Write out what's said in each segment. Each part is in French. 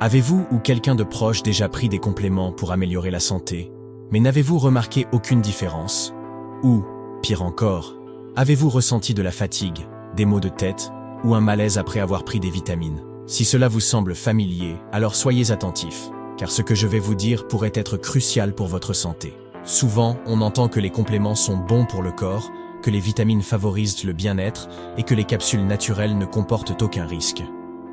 Avez-vous ou quelqu'un de proche déjà pris des compléments pour améliorer la santé, mais n'avez-vous remarqué aucune différence? Ou, pire encore, avez-vous ressenti de la fatigue, des maux de tête, ou un malaise après avoir pris des vitamines? Si cela vous semble familier, alors soyez attentifs, car ce que je vais vous dire pourrait être crucial pour votre santé. Souvent, on entend que les compléments sont bons pour le corps, que les vitamines favorisent le bien-être et que les capsules naturelles ne comportent aucun risque.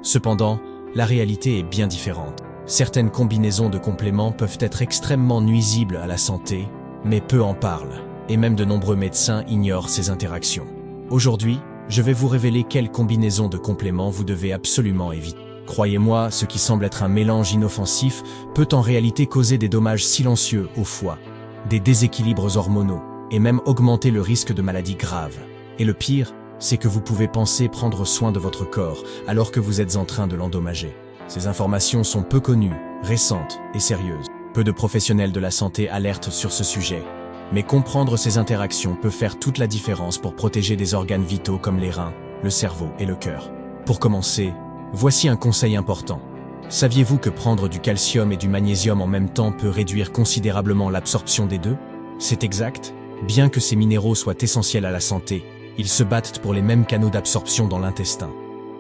Cependant, la réalité est bien différente. Certaines combinaisons de compléments peuvent être extrêmement nuisibles à la santé, mais peu en parlent, et même de nombreux médecins ignorent ces interactions. Aujourd'hui, je vais vous révéler quelles combinaisons de compléments vous devez absolument éviter. Croyez-moi, ce qui semble être un mélange inoffensif peut en réalité causer des dommages silencieux au foie, des déséquilibres hormonaux, et même augmenter le risque de maladies graves. Et le pire, c'est que vous pouvez penser prendre soin de votre corps alors que vous êtes en train de l'endommager. Ces informations sont peu connues, récentes et sérieuses. Peu de professionnels de la santé alertent sur ce sujet. Mais comprendre ces interactions peut faire toute la différence pour protéger des organes vitaux comme les reins, le cerveau et le cœur. Pour commencer, voici un conseil important. Saviez-vous que prendre du calcium et du magnésium en même temps peut réduire considérablement l'absorption des deux? C'est exact. Bien que ces minéraux soient essentiels à la santé, ils se battent pour les mêmes canaux d'absorption dans l'intestin.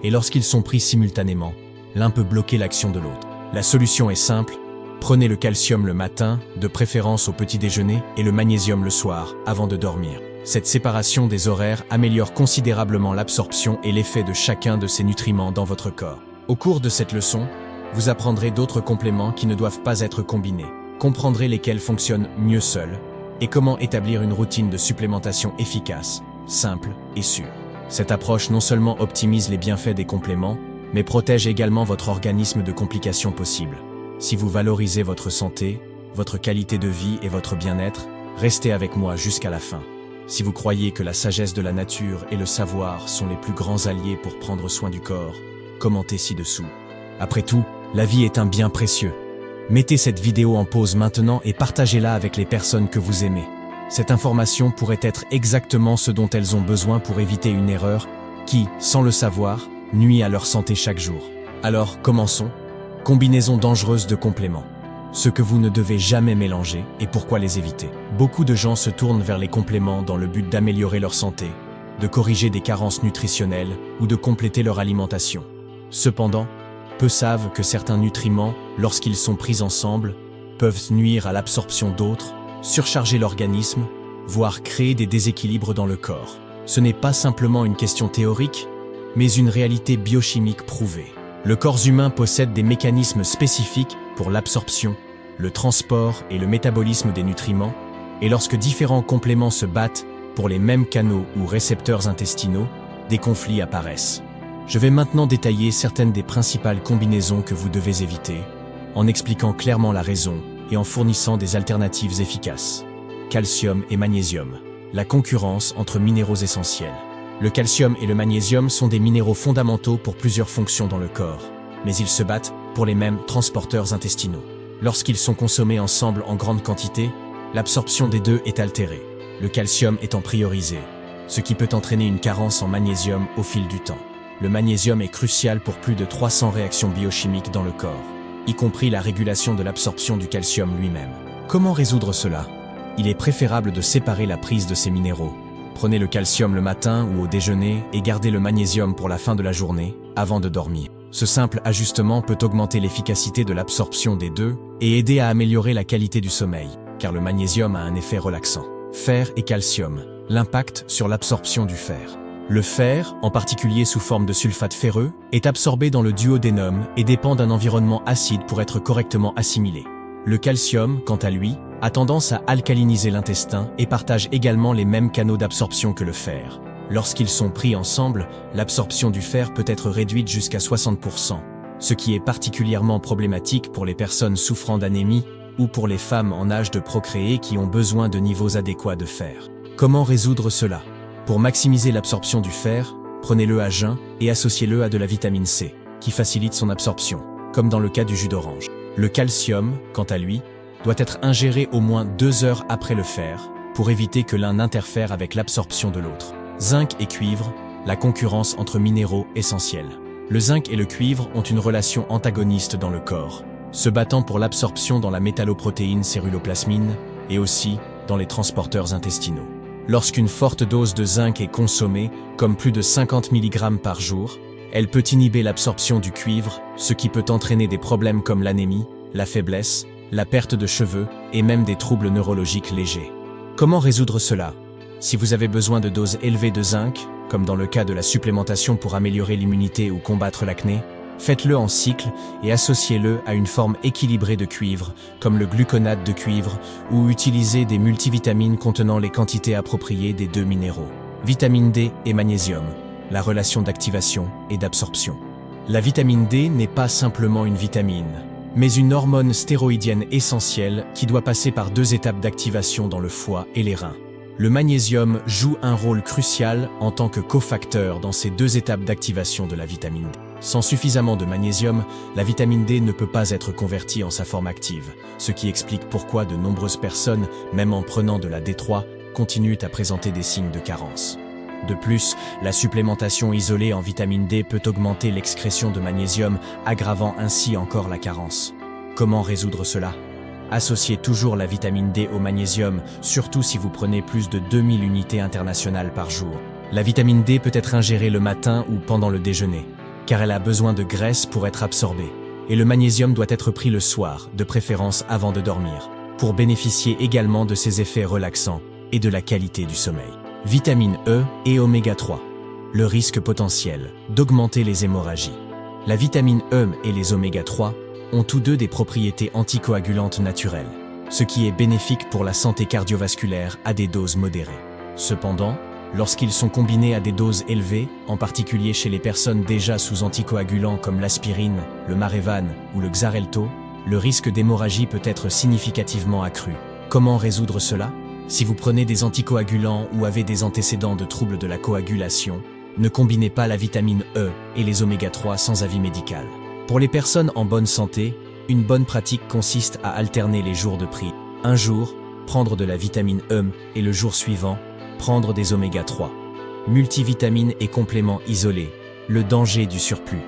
Et lorsqu'ils sont pris simultanément, l'un peut bloquer l'action de l'autre. La solution est simple. Prenez le calcium le matin, de préférence au petit déjeuner, et le magnésium le soir, avant de dormir. Cette séparation des horaires améliore considérablement l'absorption et l'effet de chacun de ces nutriments dans votre corps. Au cours de cette leçon, vous apprendrez d'autres compléments qui ne doivent pas être combinés, comprendrez lesquels fonctionnent mieux seuls, et comment établir une routine de supplémentation efficace, simple et sûre. Cette approche non seulement optimise les bienfaits des compléments, mais protège également votre organisme de complications possibles. Si vous valorisez votre santé, votre qualité de vie et votre bien-être, restez avec moi jusqu'à la fin. Si vous croyez que la sagesse de la nature et le savoir sont les plus grands alliés pour prendre soin du corps, commentez ci-dessous. Après tout, la vie est un bien précieux. Mettez cette vidéo en pause maintenant et partagez-la avec les personnes que vous aimez. Cette information pourrait être exactement ce dont elles ont besoin pour éviter une erreur qui, sans le savoir, nuit à leur santé chaque jour. Alors, commençons. Combinaison dangereuse de compléments. Ce que vous ne devez jamais mélanger et pourquoi les éviter. Beaucoup de gens se tournent vers les compléments dans le but d'améliorer leur santé, de corriger des carences nutritionnelles ou de compléter leur alimentation. Cependant, peu savent que certains nutriments, lorsqu'ils sont pris ensemble, peuvent nuire à l'absorption d'autres, surcharger l'organisme, voire créer des déséquilibres dans le corps. Ce n'est pas simplement une question théorique, mais une réalité biochimique prouvée. Le corps humain possède des mécanismes spécifiques pour l'absorption, le transport et le métabolisme des nutriments, et lorsque différents compléments se battent pour les mêmes canaux ou récepteurs intestinaux, des conflits apparaissent. Je vais maintenant détailler certaines des principales combinaisons que vous devez éviter, en expliquant clairement la raison et en fournissant des alternatives efficaces. Calcium et magnésium. La concurrence entre minéraux essentiels. Le calcium et le magnésium sont des minéraux fondamentaux pour plusieurs fonctions dans le corps, mais ils se battent pour les mêmes transporteurs intestinaux. Lorsqu'ils sont consommés ensemble en grande quantité, l'absorption des deux est altérée, le calcium étant priorisé, ce qui peut entraîner une carence en magnésium au fil du temps. Le magnésium est crucial pour plus de 300 réactions biochimiques dans le corps, y compris la régulation de l'absorption du calcium lui-même. Comment résoudre cela? Il est préférable de séparer la prise de ces minéraux. Prenez le calcium le matin ou au déjeuner et gardez le magnésium pour la fin de la journée, avant de dormir. Ce simple ajustement peut augmenter l'efficacité de l'absorption des deux et aider à améliorer la qualité du sommeil, car le magnésium a un effet relaxant. Fer et calcium. L'impact sur l'absorption du fer. Le fer, en particulier sous forme de sulfate ferreux, est absorbé dans le duodénum et dépend d'un environnement acide pour être correctement assimilé. Le calcium, quant à lui, a tendance à alcaliniser l'intestin et partage également les mêmes canaux d'absorption que le fer. Lorsqu'ils sont pris ensemble, l'absorption du fer peut être réduite jusqu'à 60%, ce qui est particulièrement problématique pour les personnes souffrant d'anémie ou pour les femmes en âge de procréer qui ont besoin de niveaux adéquats de fer. Comment résoudre cela? Pour maximiser l'absorption du fer, prenez-le à jeun et associez-le à de la vitamine C, qui facilite son absorption, comme dans le cas du jus d'orange. Le calcium, quant à lui, doit être ingéré au moins 2 heures après le fer, pour éviter que l'un n'interfère avec l'absorption de l'autre. Zinc et cuivre, la concurrence entre minéraux essentiels. Le zinc et le cuivre ont une relation antagoniste dans le corps, se battant pour l'absorption dans la métalloprotéine céruloplasmine et aussi dans les transporteurs intestinaux. Lorsqu'une forte dose de zinc est consommée, comme plus de 50 mg par jour, elle peut inhiber l'absorption du cuivre, ce qui peut entraîner des problèmes comme l'anémie, la faiblesse, la perte de cheveux et même des troubles neurologiques légers. Comment résoudre cela? Si vous avez besoin de doses élevées de zinc, comme dans le cas de la supplémentation pour améliorer l'immunité ou combattre l'acné, faites-le en cycle et associez-le à une forme équilibrée de cuivre, comme le gluconate de cuivre, ou utilisez des multivitamines contenant les quantités appropriées des deux minéraux. Vitamine D et magnésium, la relation d'activation et d'absorption. La vitamine D n'est pas simplement une vitamine, mais une hormone stéroïdienne essentielle qui doit passer par deux étapes d'activation dans le foie et les reins. Le magnésium joue un rôle crucial en tant que cofacteur dans ces deux étapes d'activation de la vitamine D. Sans suffisamment de magnésium, la vitamine D ne peut pas être convertie en sa forme active, ce qui explique pourquoi de nombreuses personnes, même en prenant de la D3, continuent à présenter des signes de carence. De plus, la supplémentation isolée en vitamine D peut augmenter l'excrétion de magnésium, aggravant ainsi encore la carence. Comment résoudre cela? Associez toujours la vitamine D au magnésium, surtout si vous prenez plus de 2000 unités internationales par jour. La vitamine D peut être ingérée le matin ou pendant le déjeuner, car elle a besoin de graisse pour être absorbée. Et le magnésium doit être pris le soir, de préférence avant de dormir, pour bénéficier également de ses effets relaxants et de la qualité du sommeil. Vitamine E et oméga 3. Le risque potentiel d'augmenter les hémorragies. La vitamine E et les oméga 3 ont tous deux des propriétés anticoagulantes naturelles, ce qui est bénéfique pour la santé cardiovasculaire à des doses modérées. Cependant, lorsqu'ils sont combinés à des doses élevées, en particulier chez les personnes déjà sous anticoagulants comme l'aspirine, le Marevan ou le Xarelto, le risque d'hémorragie peut être significativement accru. Comment résoudre cela? Si vous prenez des anticoagulants ou avez des antécédents de troubles de la coagulation, ne combinez pas la vitamine E et les oméga 3 sans avis médical. Pour les personnes en bonne santé, une bonne pratique consiste à alterner les jours de prise. Un jour, prendre de la vitamine E et le jour suivant, prendre des oméga 3. Multivitamines et compléments isolés, le danger du surplus.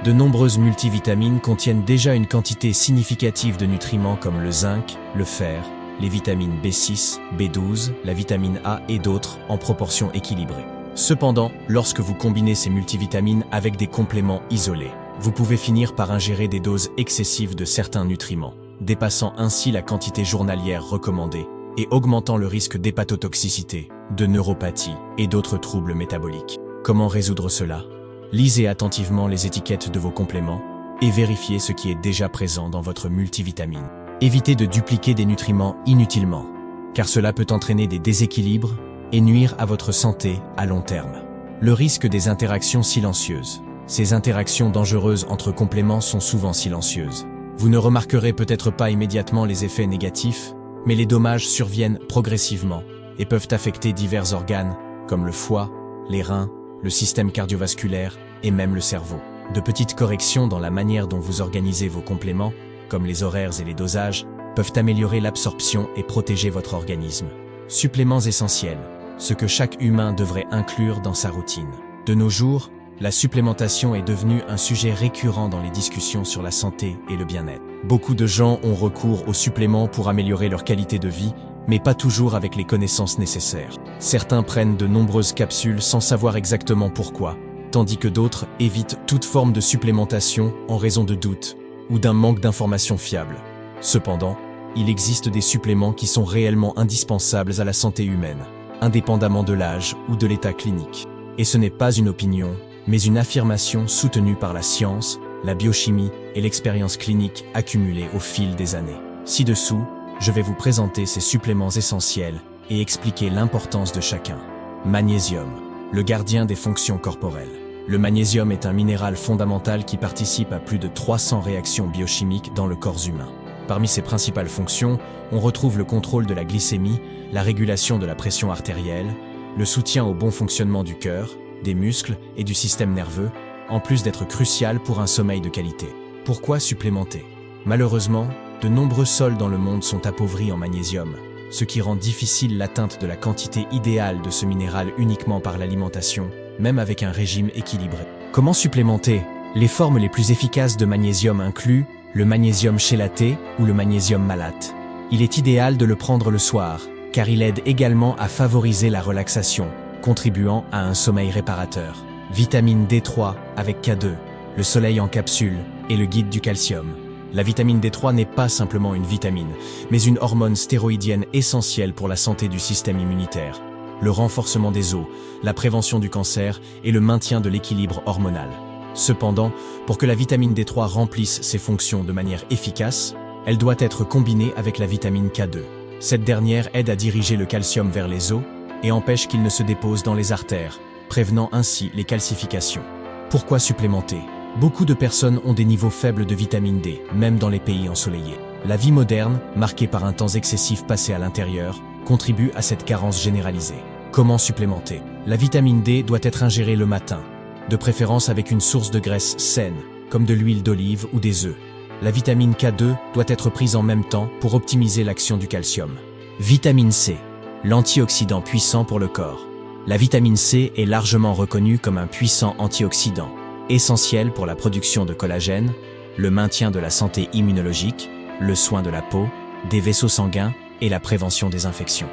De nombreuses multivitamines contiennent déjà une quantité significative de nutriments comme le zinc, le fer, les vitamines B6, B12, la vitamine A et d'autres en proportion équilibrée. Cependant, lorsque vous combinez ces multivitamines avec des compléments isolés, vous pouvez finir par ingérer des doses excessives de certains nutriments, dépassant ainsi la quantité journalière recommandée et augmentant le risque d'hépatotoxicité, de neuropathie et d'autres troubles métaboliques. Comment résoudre cela? Lisez attentivement les étiquettes de vos compléments et vérifiez ce qui est déjà présent dans votre multivitamine. Évitez de dupliquer des nutriments inutilement, car cela peut entraîner des déséquilibres et nuire à votre santé à long terme. Le risque des interactions silencieuses. Ces interactions dangereuses entre compléments sont souvent silencieuses. Vous ne remarquerez peut-être pas immédiatement les effets négatifs, mais les dommages surviennent progressivement et peuvent affecter divers organes, comme le foie, les reins, le système cardiovasculaire et même le cerveau. De petites corrections dans la manière dont vous organisez vos compléments, comme les horaires et les dosages, peuvent améliorer l'absorption et protéger votre organisme. Suppléments essentiels, ce que chaque humain devrait inclure dans sa routine. De nos jours, la supplémentation est devenue un sujet récurrent dans les discussions sur la santé et le bien-être. Beaucoup de gens ont recours aux suppléments pour améliorer leur qualité de vie, mais pas toujours avec les connaissances nécessaires. Certains prennent de nombreuses capsules sans savoir exactement pourquoi, tandis que d'autres évitent toute forme de supplémentation en raison de doutes ou d'un manque d'informations fiables. Cependant, il existe des suppléments qui sont réellement indispensables à la santé humaine, indépendamment de l'âge ou de l'état clinique. Et ce n'est pas une opinion, mais une affirmation soutenue par la science, la biochimie et l'expérience clinique accumulée au fil des années. Ci-dessous, je vais vous présenter ces suppléments essentiels et expliquer l'importance de chacun. Magnésium, le gardien des fonctions corporelles. Le magnésium est un minéral fondamental qui participe à plus de 300 réactions biochimiques dans le corps humain. Parmi ses principales fonctions, on retrouve le contrôle de la glycémie, la régulation de la pression artérielle, le soutien au bon fonctionnement du cœur, des muscles et du système nerveux, en plus d'être crucial pour un sommeil de qualité. Pourquoi supplémenter? Malheureusement, de nombreux sols dans le monde sont appauvris en magnésium, ce qui rend difficile l'atteinte de la quantité idéale de ce minéral uniquement par l'alimentation, même avec un régime équilibré. Comment supplémenter? Les formes les plus efficaces de magnésium incluent le magnésium chélaté ou le magnésium malate. Il est idéal de le prendre le soir, car il aide également à favoriser la relaxation, contribuant à un sommeil réparateur. Vitamine D3 avec K2, le soleil en capsule et le guide du calcium. La vitamine D3 n'est pas simplement une vitamine, mais une hormone stéroïdienne essentielle pour la santé du système immunitaire, le renforcement des os, la prévention du cancer et le maintien de l'équilibre hormonal. Cependant, pour que la vitamine D3 remplisse ses fonctions de manière efficace, elle doit être combinée avec la vitamine K2. Cette dernière aide à diriger le calcium vers les os et empêche qu'il ne se dépose dans les artères, prévenant ainsi les calcifications. Pourquoi supplémenter? Beaucoup de personnes ont des niveaux faibles de vitamine D, même dans les pays ensoleillés. La vie moderne, marquée par un temps excessif passé à l'intérieur, contribue à cette carence généralisée. Comment supplémenter? La vitamine D doit être ingérée le matin, de préférence avec une source de graisse saine, comme de l'huile d'olive ou des œufs. La vitamine K2 doit être prise en même temps pour optimiser l'action du calcium. Vitamine C, l'antioxydant puissant pour le corps. La vitamine C est largement reconnue comme un puissant antioxydant, essentiel pour la production de collagène, le maintien de la santé immunologique, le soin de la peau, des vaisseaux sanguins et la prévention des infections.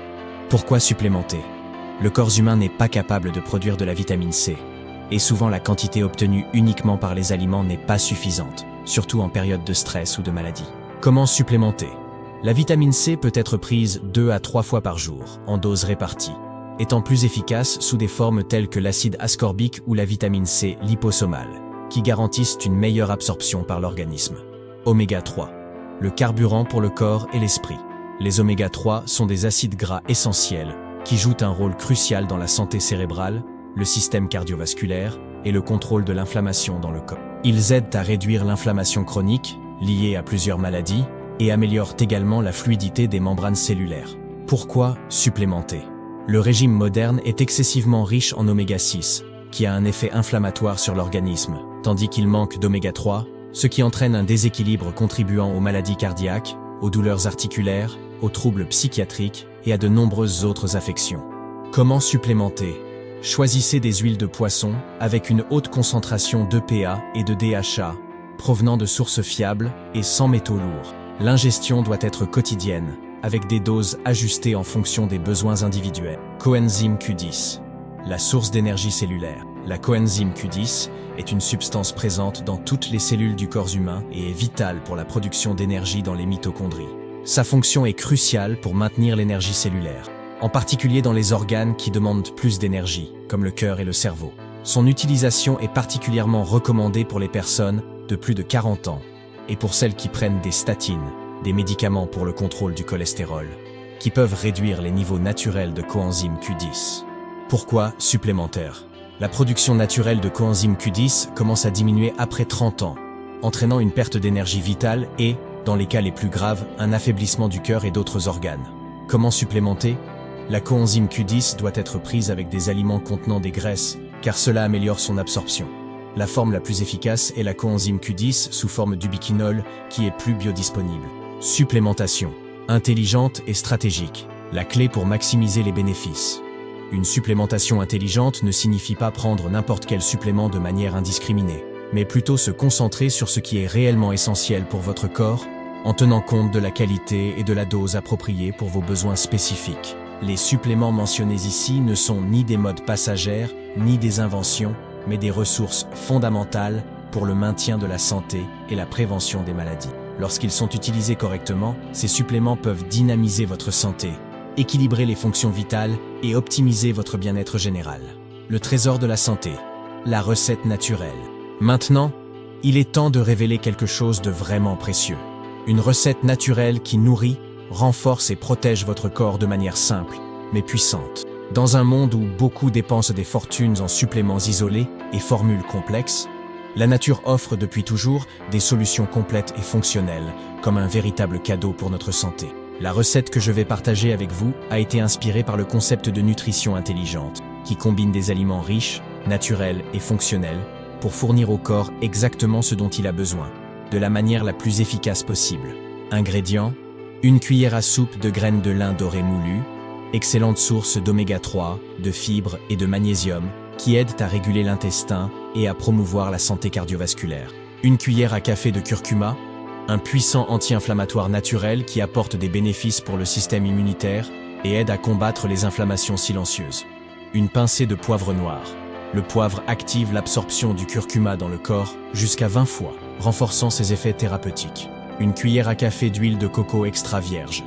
Pourquoi supplémenter? Le corps humain n'est pas capable de produire de la vitamine C, et souvent la quantité obtenue uniquement par les aliments n'est pas suffisante, surtout en période de stress ou de maladie. Comment supplémenter? La vitamine C peut être prise 2 à 3 fois par jour, en doses réparties, étant plus efficace sous des formes telles que l'acide ascorbique ou la vitamine C liposomale, qui garantissent une meilleure absorption par l'organisme. Oméga 3, le carburant pour le corps et l'esprit. Les oméga 3 sont des acides gras essentiels qui jouent un rôle crucial dans la santé cérébrale, le système cardiovasculaire et le contrôle de l'inflammation dans le corps. Ils aident à réduire l'inflammation chronique, liée à plusieurs maladies, et améliorent également la fluidité des membranes cellulaires. Pourquoi supplémenter? Le régime moderne est excessivement riche en oméga 6, qui a un effet inflammatoire sur l'organisme, tandis qu'il manque d'oméga 3, ce qui entraîne un déséquilibre contribuant aux maladies cardiaques, aux douleurs articulaires, aux troubles psychiatriques et à de nombreuses autres affections. Comment supplémenter? Choisissez des huiles de poisson avec une haute concentration d'EPA et de DHA, provenant de sources fiables et sans métaux lourds. L'ingestion doit être quotidienne, avec des doses ajustées en fonction des besoins individuels. Coenzyme Q10, la source d'énergie cellulaire. La coenzyme Q10 est une substance présente dans toutes les cellules du corps humain et est vitale pour la production d'énergie dans les mitochondries. Sa fonction est cruciale pour maintenir l'énergie cellulaire, en particulier dans les organes qui demandent plus d'énergie, comme le cœur et le cerveau. Son utilisation est particulièrement recommandée pour les personnes de plus de 40 ans et pour celles qui prennent des statines, des médicaments pour le contrôle du cholestérol, qui peuvent réduire les niveaux naturels de coenzyme Q10. Pourquoi supplémentaire? La production naturelle de coenzyme Q10 commence à diminuer après 30 ans, entraînant une perte d'énergie vitale et, dans les cas les plus graves, un affaiblissement du cœur et d'autres organes. Comment supplémenter? La coenzyme Q10 doit être prise avec des aliments contenant des graisses, car cela améliore son absorption. La forme la plus efficace est la coenzyme Q10 sous forme d'ubiquinol, qui est plus biodisponible. Supplémentation intelligente et stratégique, la clé pour maximiser les bénéfices. Une supplémentation intelligente ne signifie pas prendre n'importe quel supplément de manière indiscriminée, mais plutôt se concentrer sur ce qui est réellement essentiel pour votre corps, en tenant compte de la qualité et de la dose appropriée pour vos besoins spécifiques. Les suppléments mentionnés ici ne sont ni des modes passagères, ni des inventions, mais des ressources fondamentales pour le maintien de la santé et la prévention des maladies. Lorsqu'ils sont utilisés correctement, ces suppléments peuvent dynamiser votre santé, équilibrer les fonctions vitales et optimiser votre bien-être général. Le trésor de la santé, la recette naturelle. Maintenant, il est temps de révéler quelque chose de vraiment précieux. Une recette naturelle qui nourrit, renforce et protège votre corps de manière simple, mais puissante. Dans un monde où beaucoup dépensent des fortunes en suppléments isolés et formules complexes, la nature offre depuis toujours des solutions complètes et fonctionnelles, comme un véritable cadeau pour notre santé. La recette que je vais partager avec vous a été inspirée par le concept de nutrition intelligente, qui combine des aliments riches, naturels et fonctionnels, pour fournir au corps exactement ce dont il a besoin, de la manière la plus efficace possible. Ingrédients: 1 cuillère à soupe de graines de lin dorées moulues, excellente source d'oméga 3, de fibres et de magnésium, qui aident à réguler l'intestin et à promouvoir la santé cardiovasculaire. Une cuillère à café de curcuma, un puissant anti-inflammatoire naturel qui apporte des bénéfices pour le système immunitaire et aide à combattre les inflammations silencieuses. Une pincée de poivre noir. Le poivre active l'absorption du curcuma dans le corps jusqu'à 20 fois, renforçant ses effets thérapeutiques. Une cuillère à café d'huile de coco extra vierge.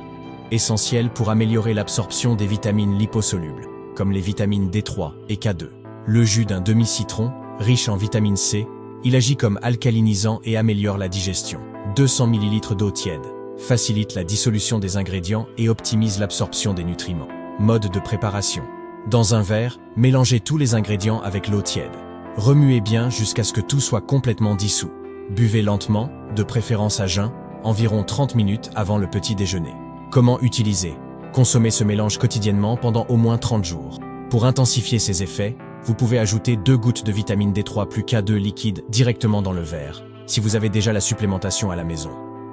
Essentiel pour améliorer l'absorption des vitamines liposolubles, comme les vitamines D3 et K2. Le jus d'un demi-citron, riche en vitamine C, il agit comme alcalinisant et améliore la digestion. 200 ml d'eau tiède, facilite la dissolution des ingrédients et optimise l'absorption des nutriments. Mode de préparation. Dans un verre, mélangez tous les ingrédients avec l'eau tiède. Remuez bien jusqu'à ce que tout soit complètement dissous. Buvez lentement, de préférence à jeun, environ 30 minutes avant le petit déjeuner. Comment utiliser? Consommez ce mélange quotidiennement pendant au moins 30 jours. Pour intensifier ses effets, vous pouvez ajouter 2 gouttes de vitamine D3 plus K2 liquide directement dans le verre, si vous avez déjà la supplémentation à la maison.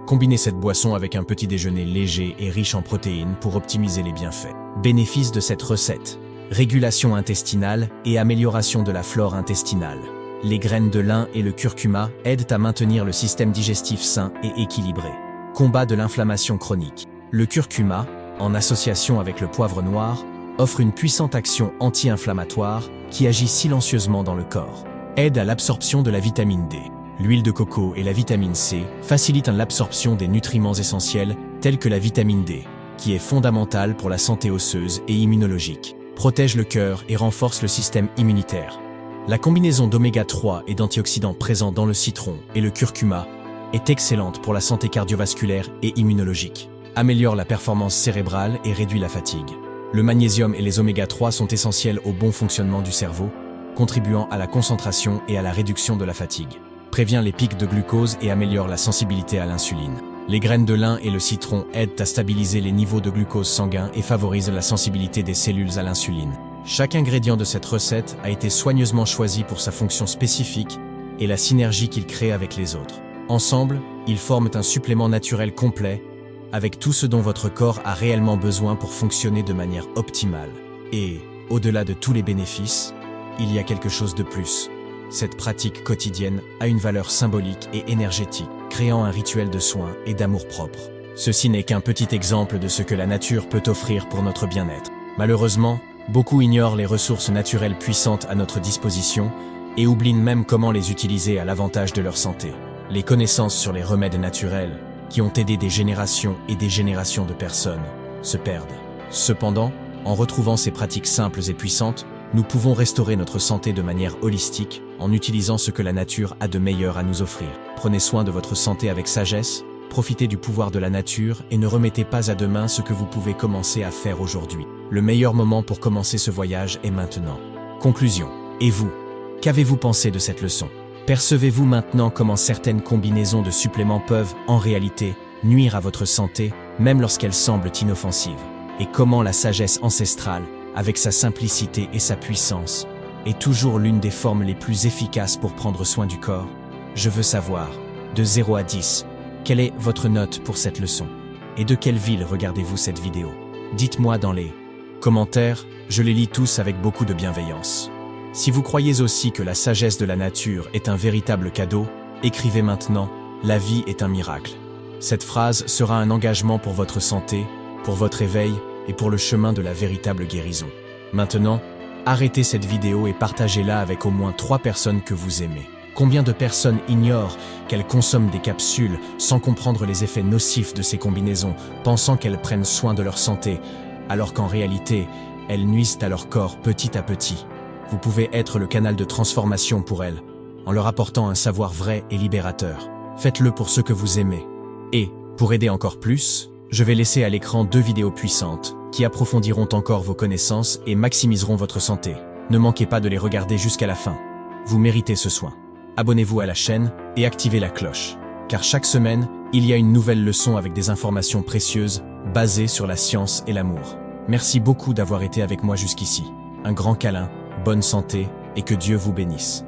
Combinez cette boisson avec un petit déjeuner léger et riche en protéines pour optimiser les bienfaits. Bénéfices de cette recette. Régulation intestinale et amélioration de la flore intestinale. Les graines de lin et le curcuma aident à maintenir le système digestif sain et équilibré. Combat de l'inflammation chronique. Le curcuma, en association avec le poivre noir, offre une puissante action anti-inflammatoire qui agit silencieusement dans le corps. Aide à l'absorption de la vitamine D. L'huile de coco et la vitamine C facilitent l'absorption des nutriments essentiels tels que la vitamine D, qui est fondamentale pour la santé osseuse et immunologique. Protège le cœur et renforce le système immunitaire. La combinaison d'oméga 3 et d'antioxydants présents dans le citron et le curcuma est excellente pour la santé cardiovasculaire et immunologique. Améliore la performance cérébrale et réduit la fatigue. Le magnésium et les oméga 3 sont essentiels au bon fonctionnement du cerveau, contribuant à la concentration et à la réduction de la fatigue. Prévient les pics de glucose et améliore la sensibilité à l'insuline. Les graines de lin et le citron aident à stabiliser les niveaux de glucose sanguin et favorisent la sensibilité des cellules à l'insuline. Chaque ingrédient de cette recette a été soigneusement choisi pour sa fonction spécifique et la synergie qu'il crée avec les autres. Ensemble, ils forment un supplément naturel complet, avec tout ce dont votre corps a réellement besoin pour fonctionner de manière optimale. Et, au-delà de tous les bénéfices, il y a quelque chose de plus. Cette pratique quotidienne a une valeur symbolique et énergétique, créant un rituel de soin et d'amour-propre. Ceci n'est qu'un petit exemple de ce que la nature peut offrir pour notre bien-être. Malheureusement, beaucoup ignorent les ressources naturelles puissantes à notre disposition et oublient même comment les utiliser à l'avantage de leur santé. Les connaissances sur les remèdes naturels, qui ont aidé des générations et des générations de personnes, se perdent. Cependant, en retrouvant ces pratiques simples et puissantes, nous pouvons restaurer notre santé de manière holistique en utilisant ce que la nature a de meilleur à nous offrir. Prenez soin de votre santé avec sagesse, profitez du pouvoir de la nature et ne remettez pas à demain ce que vous pouvez commencer à faire aujourd'hui. Le meilleur moment pour commencer ce voyage est maintenant. Conclusion. Et vous? Qu'avez-vous pensé de cette leçon? Percevez-vous maintenant comment certaines combinaisons de suppléments peuvent, en réalité, nuire à votre santé, même lorsqu'elles semblent inoffensives? Et comment la sagesse ancestrale, avec sa simplicité et sa puissance, est toujours l'une des formes les plus efficaces pour prendre soin du corps? Je veux savoir, de 0 à 10, quelle est votre note pour cette leçon? Et de quelle ville regardez-vous cette vidéo? Dites-moi dans les commentaires, je les lis tous avec beaucoup de bienveillance. Si vous croyez aussi que la sagesse de la nature est un véritable cadeau, écrivez maintenant « La vie est un miracle ». Cette phrase sera un engagement pour votre santé, pour votre éveil et pour le chemin de la véritable guérison. Maintenant, arrêtez cette vidéo et partagez-la avec au moins 3 personnes que vous aimez. Combien de personnes ignorent qu'elles consomment des capsules sans comprendre les effets nocifs de ces combinaisons, pensant qu'elles prennent soin de leur santé, alors qu'en réalité, elles nuisent à leur corps petit à petit. Vous pouvez être le canal de transformation pour elles, en leur apportant un savoir vrai et libérateur. Faites-le pour ceux que vous aimez. Et, pour aider encore plus, je vais laisser à l'écran 2 vidéos puissantes, qui approfondiront encore vos connaissances et maximiseront votre santé. Ne manquez pas de les regarder jusqu'à la fin. Vous méritez ce soin. Abonnez-vous à la chaîne et activez la cloche, car chaque semaine, il y a une nouvelle leçon avec des informations précieuses, basées sur la science et l'amour. Merci beaucoup d'avoir été avec moi jusqu'ici. Un grand câlin, bonne santé et que Dieu vous bénisse.